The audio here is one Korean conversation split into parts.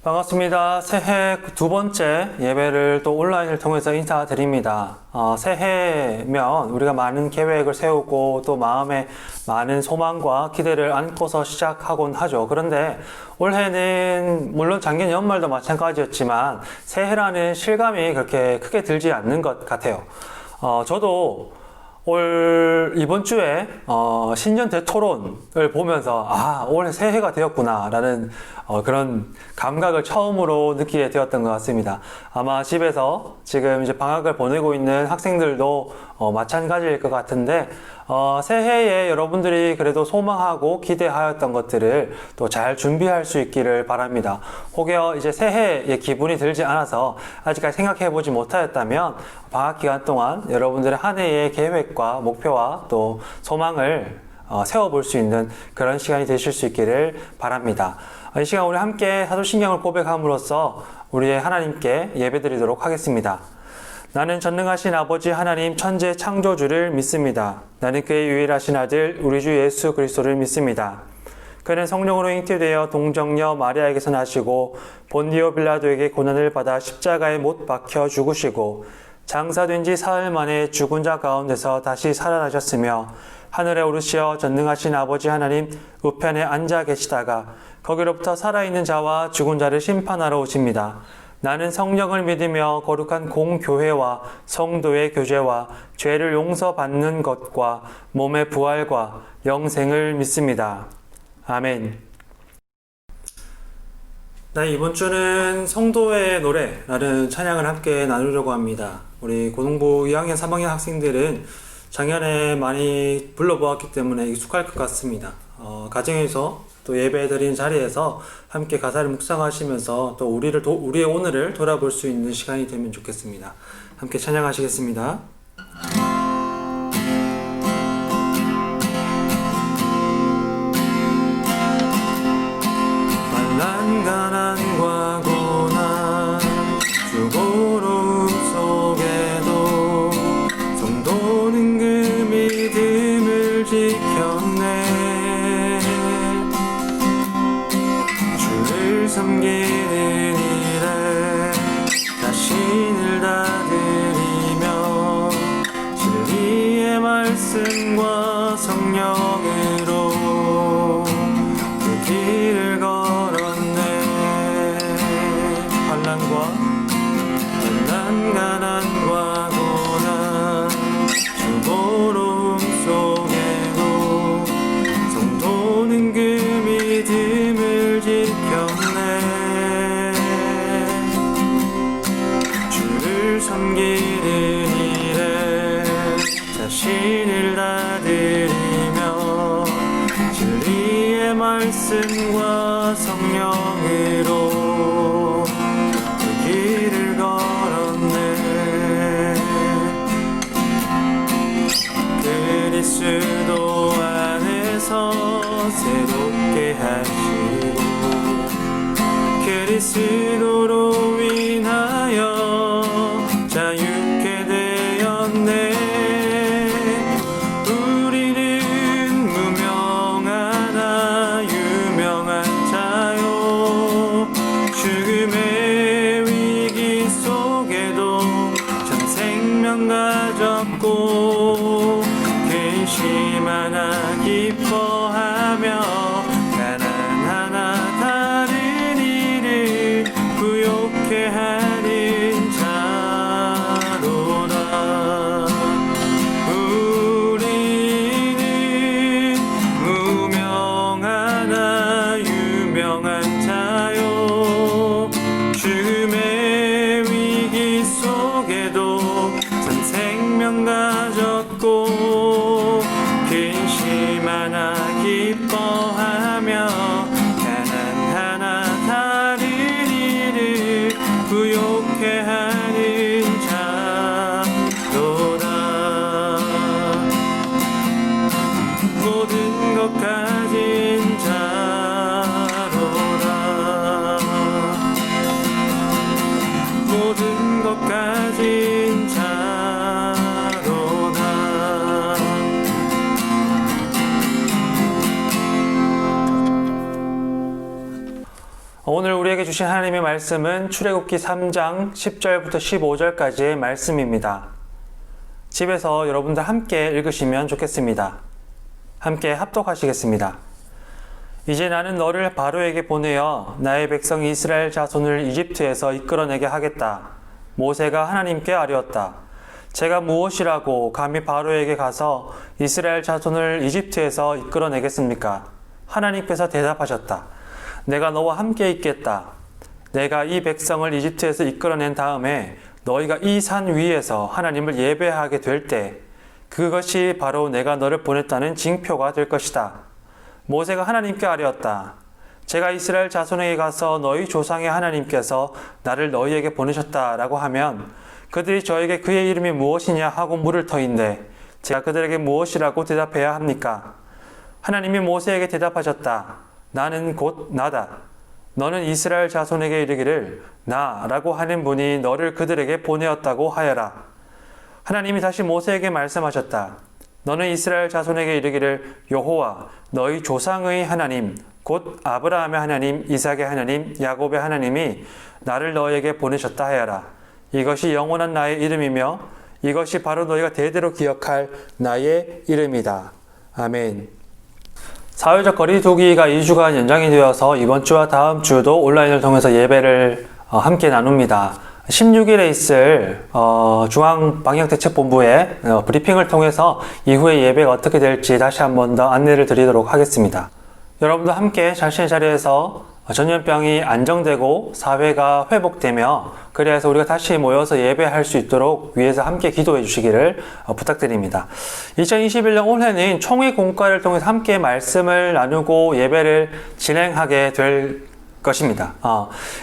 반갑습니다. 새해 두 번째 예배를 또 온라인을 통해서 인사드립니다. 새해면 우리가 많은 계획을 세우고 또 마음에 많은 소망과 기대를 안고서 시작하곤 하죠. 그런데 올해는 물론 작년 연말도 마찬가지였지만 새해라는 실감이 그렇게 크게 들지 않는 것 같아요. 저도 이번 주에 신년 대토론을 보면서 올해 새해가 되었구나 라는 그런 감각을 처음으로 느끼게 되었던 것 같습니다. 아마 집에서 지금 이제 방학을 보내고 있는 학생들도 마찬가지일 것 같은데 새해에 여러분들이 그래도 소망하고 기대하였던 것들을 또 잘 준비할 수 있기를 바랍니다. 혹여 이제 새해의 기분이 들지 않아서 아직까지 생각해 보지 못하였다면 방학 기간 동안 여러분들의 한 해의 계획과 목표와 또 소망을 세워볼 수 있는 그런 시간이 되실 수 있기를 바랍니다. 이 시간 우리 함께 사도신경을 고백함으로써 우리의 하나님께 예배드리도록 하겠습니다. 나는 전능하신 아버지 하나님 천재 창조주를 믿습니다. 나는 그의 유일하신 아들 우리 주 예수 그리스도를 믿습니다. 그는 성령으로 잉태되어 동정녀 마리아에게서 나시고 본디오 빌라도에게 고난을 받아 십자가에 못 박혀 죽으시고 장사된 지 사흘 만에 죽은 자 가운데서 다시 살아나셨으며 하늘에 오르시어 전능하신 아버지 하나님 우편에 앉아 계시다가 거기로부터 살아있는 자와 죽은 자를 심판하러 오십니다. 나는 성령을 믿으며 거룩한 공교회와 성도의 교제와 죄를 용서받는 것과 몸의 부활과 영생을 믿습니다. 아멘. 네, 이번 주는 성도의 노래라는 찬양을 함께 나누려고 합니다. 우리 고등부 2학년, 3학년 학생들은 작년에 많이 불러보았기 때문에 익숙할 것 같습니다. 가정에서 또 예배드린 자리에서 함께 가사를 묵상하시면서 또 우리의 오늘을 돌아볼 수 있는 시간이 되면 좋겠습니다. 함께 찬양하시겠습니다. 만난 가난과 고난 수고로움 속에도 성도는 그 믿음을 지켰네. 주를 섬기는 일에 자신을 다드리며 진리의 말씀과 성령으로 그 길을 걸었네. 만난 가난과 고난 수고로움 속에도 성도는 그 믿음을 지켰네. 주를 섬기는 일에 자신을 다드리며 진리의 말씀과 성령으로 그 길을 걸었네. 그리스도 안에서 새롭게 하시고 그리스도로 인하여 자유케 되었네. 우리는 무명하나 유명한 자요 죽음의 위기 속에도 전 생명 가졌고 근심 하나 기뻐하며 가난 하나 다른 이를 부욕해 하는 자로다. 우리는 무명하나 유명한 자요 죽음의 위기 속에도 전 생명 가졌고 근심 하나 기뻐하며 가난 하나 다른 이를 부욕해 하는 자로다. 모든 것 가진 자로다. 모든 것 가진 자로다. 주신 하나님의 말씀은 출애굽기 3장 10절부터 15절까지의 말씀입니다. 집에서 여러분들 함께 읽으시면 좋겠습니다. 함께 합독하시겠습니다. 이제 나는 너를 바로에게 보내어 나의 백성 이스라엘 자손을 이집트에서 이끌어내게 하겠다. 모세가 하나님께 아뢰었다. 제가 무엇이라고 감히 바로에게 가서 이스라엘 자손을 이집트에서 이끌어내겠습니까? 하나님께서 대답하셨다. 내가 너와 함께 있겠다. 내가 이 백성을 이집트에서 이끌어낸 다음에 너희가 이 산 위에서 하나님을 예배하게 될 때 그것이 바로 내가 너를 보냈다는 징표가 될 것이다. 모세가 하나님께 아뢰었다. 제가 이스라엘 자손에게 가서 너희 조상의 하나님께서 나를 너희에게 보내셨다라고 하면 그들이 저에게 그의 이름이 무엇이냐 하고 물을 터인데 제가 그들에게 무엇이라고 대답해야 합니까? 하나님이 모세에게 대답하셨다. 나는 곧 나다. 너는 이스라엘 자손에게 이르기를 나라고 하는 분이 너를 그들에게 보내었다고 하여라. 하나님이 다시 모세에게 말씀하셨다. 너는 이스라엘 자손에게 이르기를 여호와 너희 조상의 하나님 곧 아브라함의 하나님, 이삭의 하나님, 야곱의 하나님이 나를 너희에게 보내셨다 하여라. 이것이 영원한 나의 이름이며 이것이 바로 너희가 대대로 기억할 나의 이름이다. 아멘. 사회적 거리두기가 2주간 연장이 되어서 이번 주와 다음 주도 온라인을 통해서 예배를 함께 나눕니다. 16일에 있을 중앙방역대책본부의 브리핑을 통해서 이후에 예배가 어떻게 될지 다시 한 번 더 안내를 드리도록 하겠습니다. 여러분도 함께 자신의 자리에서 전염병이 안정되고 사회가 회복되며 그래서 우리가 다시 모여서 예배할 수 있도록 위에서 함께 기도해 주시기를 부탁드립니다. 2021년 올해는 총회 공과를 통해서 함께 말씀을 나누고 예배를 진행하게 될 것입니다.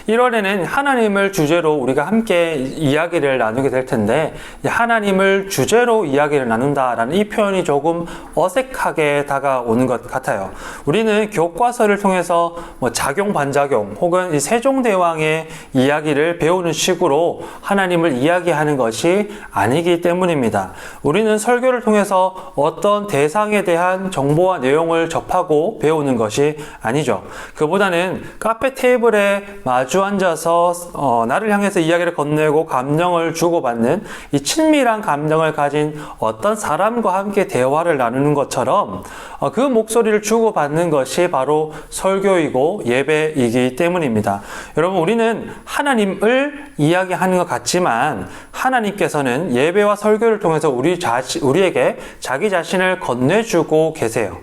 1월에는 하나님을 주제로 우리가 함께 이야기를 나누게 될 텐데 하나님을 주제로 이야기를 나눈다라는 이 표현이 조금 어색하게 다가오는 것 같아요. 우리는 교과서를 통해서 작용 반작용 혹은 이 세종대왕의 이야기를 배우는 식으로 하나님을 이야기하는 것이 아니기 때문입니다. 우리는 설교를 통해서 어떤 대상에 대한 정보와 내용을 접하고 배우는 것이 아니죠. 그보다는 카페 테이블에 마주 앉아서 나를 향해서 이야기를 건네고 감정을 주고받는 이 친밀한 감정을 가진 어떤 사람과 함께 대화를 나누는 것처럼 그 목소리를 주고받는 것이 바로 설교이고 예배이기 때문입니다. 여러분, 우리는 하나님을 이야기하는 것 같지만 하나님께서는 예배와 설교를 통해서 우리에게 자기 자신을 건네주고 계세요.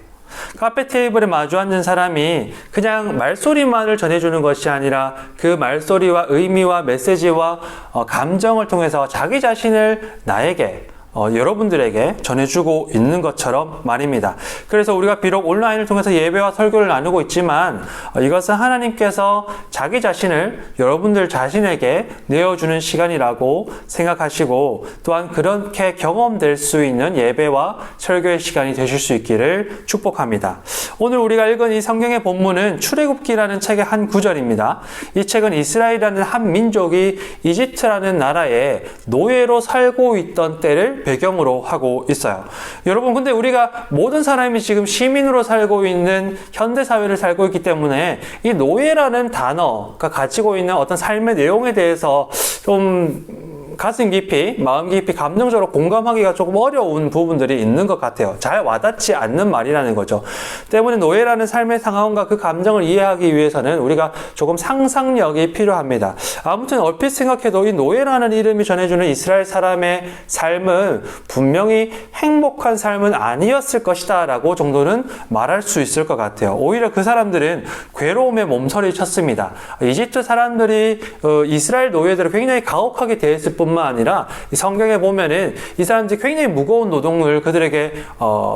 카페 테이블에 마주 앉은 사람이 그냥 말소리만을 전해주는 것이 아니라 그 말소리와 의미와 메시지와 감정을 통해서 자기 자신을 나에게 여러분들에게 전해주고 있는 것처럼 말입니다. 그래서 우리가 비록 온라인을 통해서 예배와 설교를 나누고 있지만 이것은 하나님께서 자기 자신을 여러분들 자신에게 내어주는 시간이라고 생각하시고 또한 그렇게 경험될 수 있는 예배와 설교의 시간이 되실 수 있기를 축복합니다. 오늘 우리가 읽은 이 성경의 본문은 출애굽기라는 책의 한 구절입니다. 이 책은 이스라엘이라는 한 민족이 이집트라는 나라에 노예로 살고 있던 때를 배경으로 하고 있어요. 여러분, 근데 우리가 모든 사람이 지금 시민으로 살고 있는 현대사회를 살고 있기 때문에 이 노예라는 단어가 가지고 있는 어떤 삶의 내용에 대해서 좀 가슴 깊이, 마음 깊이, 감정적으로 공감하기가 조금 어려운 부분들이 있는 것 같아요. 잘 와닿지 않는 말이라는 거죠. 때문에 노예라는 삶의 상황과 그 감정을 이해하기 위해서는 우리가 조금 상상력이 필요합니다. 아무튼 얼핏 생각해도 이 노예라는 이름이 전해주는 이스라엘 사람의 삶은 분명히 행복한 삶은 아니었을 것이다 라고 정도는 말할 수 있을 것 같아요. 오히려 그 사람들은 괴로움에 몸서리 쳤습니다. 이집트 사람들이 이스라엘 노예들을 굉장히 가혹하게 대했을 뿐만 아니라 이 성경에 보면은 이 사람들이 굉장히 무거운 노동을 그들에게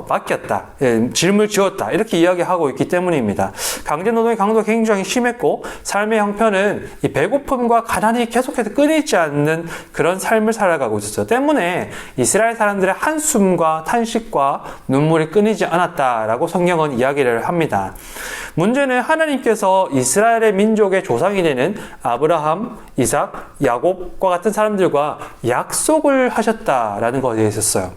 맡겼다, 짐을 지었다 이렇게 이야기하고 있기 때문입니다. 강제노동의 강도가 굉장히 심했고 삶의 형편은 이 배고픔과 가난이 계속해서 끊이지 않는 그런 삶을 살아가고 있었죠. 때문에 이스라엘 사람들의 한숨과 탄식과 눈물이 끊이지 않았다라고 성경은 이야기를 합니다. 문제는 하나님께서 이스라엘의 민족의 조상이 되는 아브라함, 이삭, 야곱과 같은 사람들과 약속을 하셨다라는 것에 있었어요.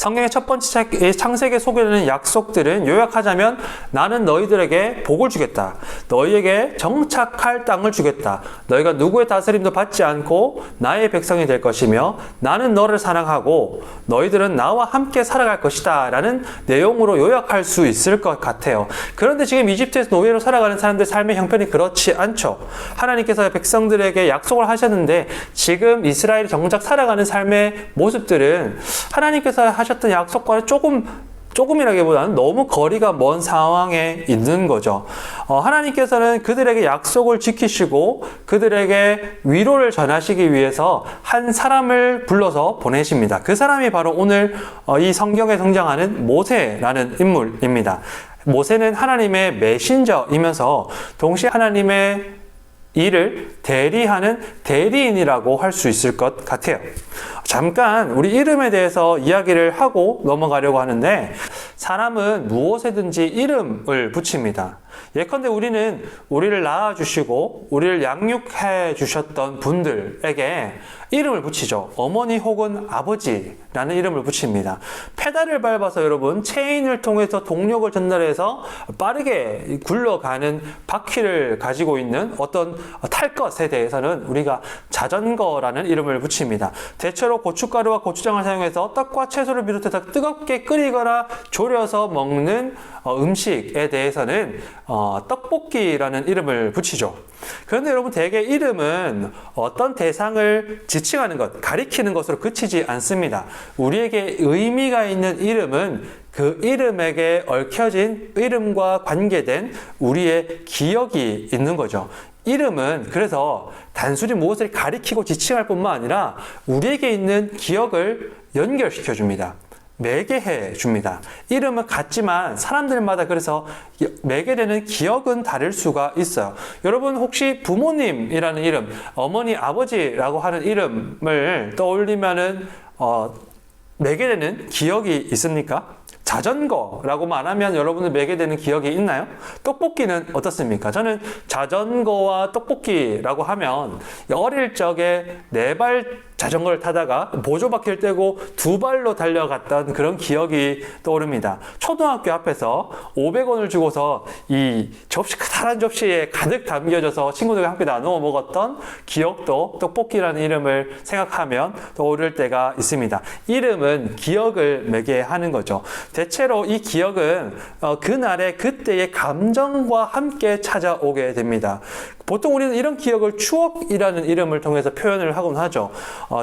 성경의 첫 번째 창세기에 소개되는 약속들은 요약하자면 나는 너희들에게 복을 주겠다. 너희에게 정착할 땅을 주겠다. 너희가 누구의 다스림도 받지 않고 나의 백성이 될 것이며 나는 너를 사랑하고 너희들은 나와 함께 살아갈 것이다. 라는 내용으로 요약할 수 있을 것 같아요. 그런데 지금 이집트에서 노예로 살아가는 사람들 삶의 형편이 그렇지 않죠. 하나님께서 백성들에게 약속을 하셨는데 지금 이스라엘이 정작 살아가는 삶의 모습들은 하나님께서 하셨던 약속과는 조금이라기보다는 너무 거리가 먼 상황에 있는 거죠. 하나님께서는 그들에게 약속을 지키시고 그들에게 위로를 전하시기 위해서 한 사람을 불러서 보내십니다. 그 사람이 바로 오늘 이 성경에 등장하는 모세라는 인물입니다. 모세는 하나님의 메신저이면서 동시에 하나님의 이를 대리하는 대리인이라고 할 수 있을 것 같아요. 잠깐 우리 이름에 대해서 이야기를 하고 넘어가려고 하는데 사람은 무엇에든지 이름을 붙입니다. 예컨대 우리는 우리를 낳아주시고 우리를 양육해 주셨던 분들에게 이름을 붙이죠. 어머니 혹은 아버지라는 이름을 붙입니다. 페달을 밟아서 여러분 체인을 통해서 동력을 전달해서 빠르게 굴러가는 바퀴를 가지고 있는 어떤 탈 것에 대해서는 우리가 자전거라는 이름을 붙입니다. 대체로 고춧가루와 고추장을 사용해서 떡과 채소를 비롯해서 뜨겁게 끓이거나 졸여서 먹는 음식에 대해서는 떡볶이라는 이름을 붙이죠. 그런데 여러분 대개 이름은 어떤 대상을 지칭하는 것, 가리키는 것으로 그치지 않습니다. 우리에게 의미가 있는 이름은 그 이름에게 얽혀진 이름과 관계된 우리의 기억이 있는 거죠. 이름은 그래서 단순히 무엇을 가리키고 지칭할 뿐만 아니라 우리에게 있는 기억을 연결시켜 줍니다. 매개해 줍니다. 이름은 같지만 사람들마다 그래서 매개되는 기억은 다를 수가 있어요. 여러분 혹시 부모님이라는 이름, 어머니, 아버지라고 하는 이름을 떠올리면은 매개되는 기억이 있습니까? 자전거라고 말하면 여러분들 매개되는 기억이 있나요? 떡볶이는 어떻습니까? 저는 자전거와 떡볶이라고 하면 어릴 적에 4발 자전거를 타다가 보조바퀴를 떼고 2발로 달려갔던 그런 기억이 떠오릅니다. 초등학교 앞에서 500원을 주고서 이 접시, 커다란 접시에 가득 담겨져서 친구들과 함께 나누어 먹었던 기억도 떡볶이라는 이름을 생각하면 떠오를 때가 있습니다. 이름은 기억을 매개하는 거죠. 대체로 이 기억은 그날의 그때의 감정과 함께 찾아오게 됩니다. 보통 우리는 이런 기억을 추억이라는 이름을 통해서 표현을 하곤 하죠.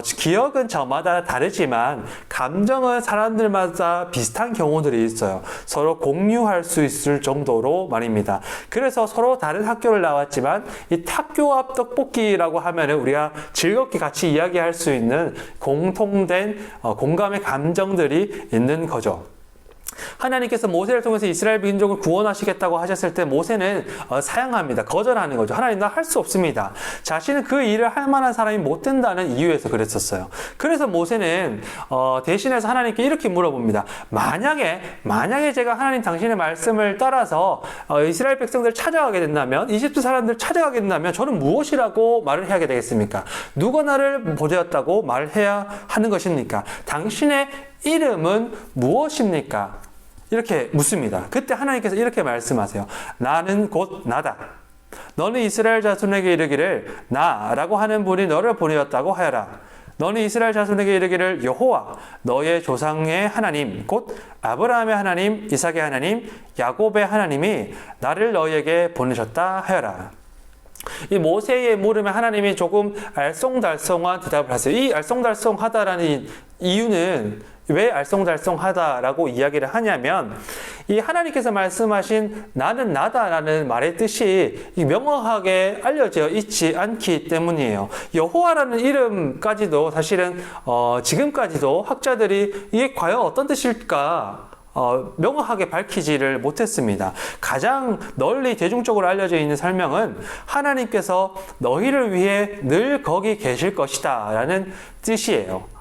기억은 저마다 다르지만 감정은 사람들마다 비슷한 경우들이 있어요. 서로 공유할 수 있을 정도로 말입니다. 그래서 서로 다른 학교를 나왔지만 이 학교 앞 떡볶이라고 하면 우리가 즐겁게 같이 이야기할 수 있는 공통된 공감의 감정들이 있는 거죠. 하나님께서 모세를 통해서 이스라엘 민족을 구원하시겠다고 하셨을 때 모세는 사양합니다. 거절하는 거죠. 하나님 나 할 수 없습니다. 자신은 그 일을 할 만한 사람이 못 된다는 이유에서 그랬었어요. 그래서 모세는 대신해서 하나님께 이렇게 물어봅니다. 만약에 제가 하나님 당신의 말씀을 따라서 이스라엘 백성들을 찾아가게 된다면, 이집트 사람들을 찾아가게 된다면 저는 무엇이라고 말을 해야 되겠습니까? 누가 나를 보내었다고 말해야 하는 것입니까? 당신의 이름은 무엇입니까? 이렇게 묻습니다. 그때 하나님께서 이렇게 말씀하세요. 나는 곧 나다. 너는 이스라엘 자손에게 이르기를 나라고 하는 분이 너를 보내었다고 하여라. 너는 이스라엘 자손에게 이르기를 여호와 너의 조상의 하나님 곧 아브라함의 하나님, 이삭의 하나님, 야곱의 하나님이 나를 너희에게 보내셨다 하여라. 이 모세의 물음에 하나님이 조금 알쏭달쏭한 대답을 하세요. 이 알쏭달쏭하다라는 이유는 왜 알쏭달쏭하다라고 이야기를 하냐면 이 하나님께서 말씀하신 나는 나다라는 말의 뜻이 명확하게 알려져 있지 않기 때문이에요. 여호와라는 이름까지도 사실은 지금까지도 학자들이 이게 과연 어떤 뜻일까 명확하게 밝히지를 못했습니다. 가장 널리 대중적으로 알려져 있는 설명은 하나님께서 너희를 위해 늘 거기 계실 것이다 라는 뜻이에요.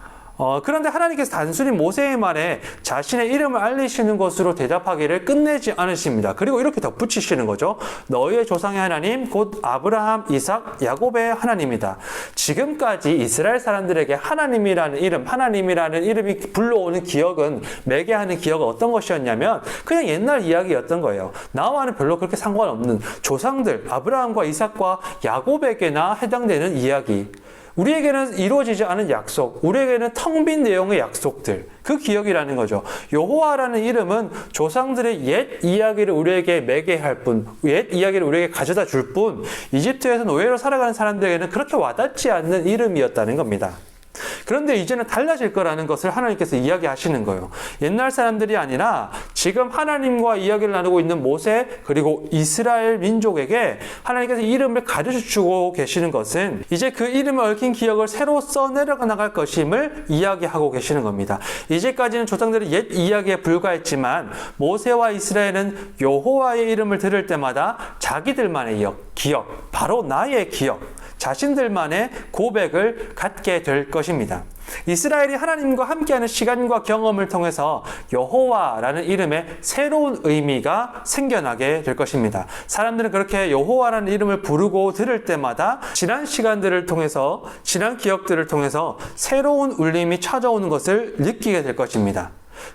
그런데 하나님께서 단순히 모세의 말에 자신의 이름을 알리시는 것으로 대답하기를 끝내지 않으십니다. 그리고 이렇게 덧붙이시는 거죠. 너희의 조상의 하나님 곧 아브라함, 이삭, 야곱의 하나님이다. 지금까지 이스라엘 사람들에게 하나님이라는 이름이 불러오는 기억은, 매개하는 기억은 어떤 것이었냐면 그냥 옛날 이야기였던 거예요. 나와는 별로 그렇게 상관없는 조상들, 아브라함과 이삭과 야곱에게나 해당되는 이야기. 우리에게는 이루어지지 않은 약속, 우리에게는 텅 빈 내용의 약속들, 그 기억이라는 거죠. 여호와라는 이름은 조상들의 옛 이야기를 우리에게 매개할 뿐, 옛 이야기를 우리에게 가져다 줄 뿐, 이집트에서 노예로 살아가는 사람들에게는 그렇게 와닿지 않는 이름이었다는 겁니다. 그런데 이제는 달라질 거라는 것을 하나님께서 이야기하시는 거예요. 옛날 사람들이 아니라 지금 하나님과 이야기를 나누고 있는 모세, 그리고 이스라엘 민족에게 하나님께서 이름을 가르쳐주고 계시는 것은 이제 그 이름을 얽힌 기억을 새로 써내려 나갈 것임을 이야기하고 계시는 겁니다. 이제까지는 조상들의 옛 이야기에 불과했지만 모세와 이스라엘은 여호와의 이름을 들을 때마다 자기들만의 기억, 바로 나의 기억, 자신들만의 고백을 갖게 될 것입니다. 이스라엘이 하나님과 함께하는 시간과 경험을 통해서 여호와라는 이름의 새로운 의미가 생겨나게 될 것입니다. 사람들은 그렇게 여호와라는 이름을 부르고 들을 때마다 지난 시간들을 통해서, 지난 기억들을 통해서 새로운 울림이 찾아오는 것을 느끼게 될 것입니다.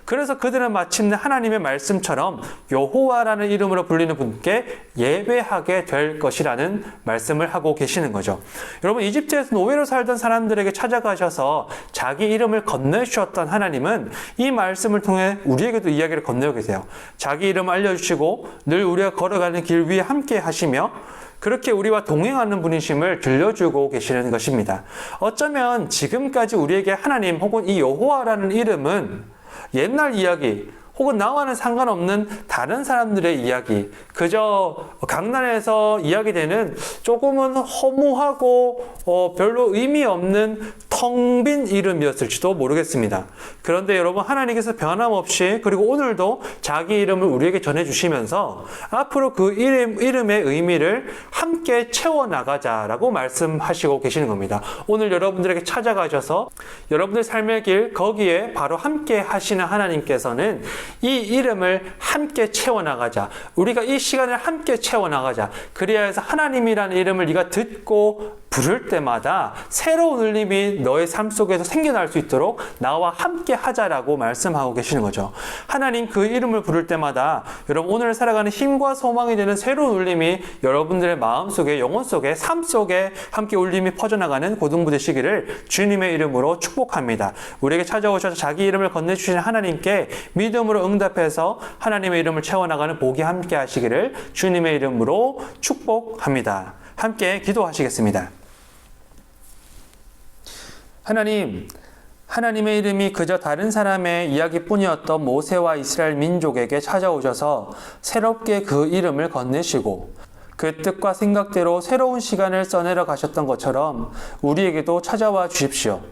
그래서 그들은 마침내 하나님의 말씀처럼 여호와라는 이름으로 불리는 분께 예배하게 될 것이라는 말씀을 하고 계시는 거죠. 여러분, 이집트에서 노예로 살던 사람들에게 찾아가셔서 자기 이름을 건네주셨던 하나님은 이 말씀을 통해 우리에게도 이야기를 건네고 계세요. 자기 이름을 알려주시고 늘 우리가 걸어가는 길 위에 함께 하시며 그렇게 우리와 동행하는 분이심을 들려주고 계시는 것입니다. 어쩌면 지금까지 우리에게 하나님 혹은 이 여호와라는 이름은 옛날 이야기 혹은 나와는 상관없는 다른 사람들의 이야기, 그저 강단에서 이야기되는 조금은 허무하고 별로 의미 없는 텅 빈 이름이었을지도 모르겠습니다. 그런데 여러분, 하나님께서 변함없이 그리고 오늘도 자기 이름을 우리에게 전해주시면서 앞으로 그 이름의 의미를 함께 채워나가자라고 말씀하시고 계시는 겁니다. 오늘 여러분들에게 찾아가셔서 여러분들 삶의 길 거기에 바로 함께 하시는 하나님께서는 이 이름을 함께 채워나가자, 우리가 이 시간을 함께 채워나가자, 그래야 해서 하나님이라는 이름을 네가 듣고 부를 때마다 새로운 울림이 너의 삶 속에서 생겨날 수 있도록 나와 함께 하자라고 말씀하고 계시는 거죠. 하나님 그 이름을 부를 때마다 여러분 오늘 살아가는 힘과 소망이 되는 새로운 울림이 여러분들의 마음 속에, 영혼 속에, 삶 속에 함께 울림이 퍼져나가는 고등부 되시기를 주님의 이름으로 축복합니다. 우리에게 찾아오셔서 자기 이름을 건네주시는 하나님께 믿음으로 응답해서 하나님의 이름을 채워나가는 복이 함께 하시기를 주님의 이름으로 축복합니다. 함께 기도하시겠습니다. 하나님, 하나님의 이름이 그저 다른 사람의 이야기뿐이었던 모세와 이스라엘 민족에게 찾아오셔서 새롭게 그 이름을 건네시고 그 뜻과 생각대로 새로운 시간을 써내려 가셨던 것처럼 우리에게도 찾아와 주십시오.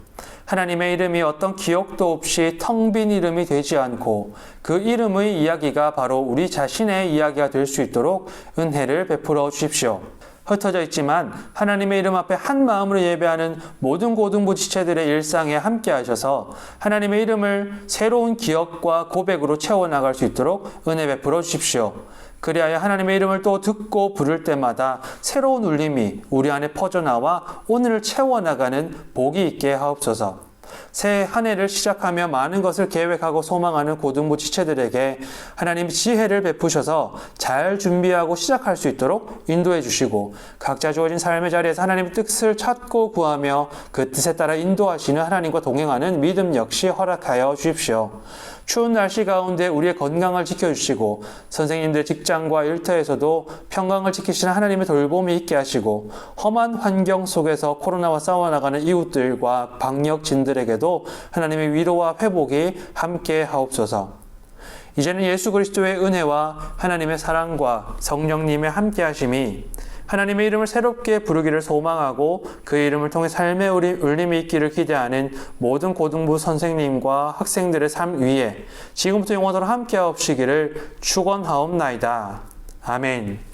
하나님의 이름이 어떤 기억도 없이 텅 빈 이름이 되지 않고 그 이름의 이야기가 바로 우리 자신의 이야기가 될 수 있도록 은혜를 베풀어 주십시오. 흩어져 있지만 하나님의 이름 앞에 한 마음으로 예배하는 모든 고등부 지체들의 일상에 함께 하셔서 하나님의 이름을 새로운 기억과 고백으로 채워나갈 수 있도록 은혜 베풀어 주십시오. 그리하여 하나님의 이름을 또 듣고 부를 때마다 새로운 울림이 우리 안에 퍼져나와 오늘을 채워나가는 복이 있게 하옵소서. 새 한 해를 시작하며 많은 것을 계획하고 소망하는 고등부 지체들에게 하나님 지혜를 베푸셔서 잘 준비하고 시작할 수 있도록 인도해 주시고 각자 주어진 삶의 자리에서 하나님의 뜻을 찾고 구하며 그 뜻에 따라 인도하시는 하나님과 동행하는 믿음 역시 허락하여 주십시오. 추운 날씨 가운데 우리의 건강을 지켜주시고 선생님들 직장과 일터에서도 평강을 지키시는 하나님의 돌봄이 있게 하시고 험한 환경 속에서 코로나와 싸워나가는 이웃들과 방역진들에게도 하나님의 위로와 회복이 함께 하옵소서. 이제는 예수 그리스도의 은혜와 하나님의 사랑과 성령님의 함께 하심이 하나님의 이름을 새롭게 부르기를 소망하고 그 이름을 통해 삶의 울림이 있기를 기대하는 모든 고등부 선생님과 학생들의 삶 위에 지금부터 영원토록 함께 하옵시기를 축원하옵나이다. 아멘.